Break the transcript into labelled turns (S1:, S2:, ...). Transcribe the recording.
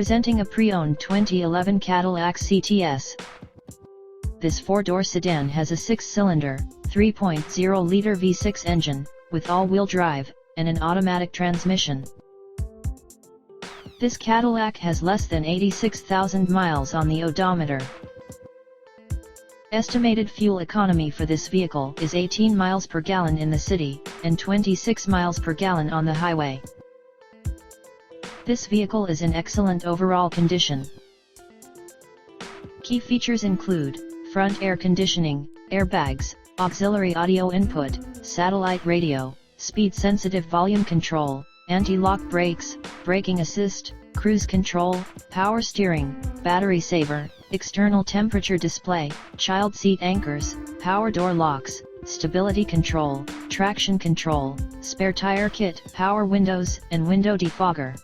S1: Presenting a pre-owned 2011 Cadillac CTS. This four-door sedan has a six-cylinder, 3.0-liter V6 engine, with all-wheel drive, and an automatic transmission. This Cadillac has less than 86,000 miles on the odometer. Estimated fuel economy for this vehicle is 18 miles per gallon in the city, and 26 miles per gallon on the highway. This vehicle is in excellent overall condition. Key features include front air conditioning, airbags, auxiliary audio input, satellite radio, speed-sensitive volume control, anti-lock brakes, braking assist, cruise control, power steering, battery saver, external temperature display, child seat anchors, power door locks, stability control, traction control, spare tire kit, power windows and window defogger.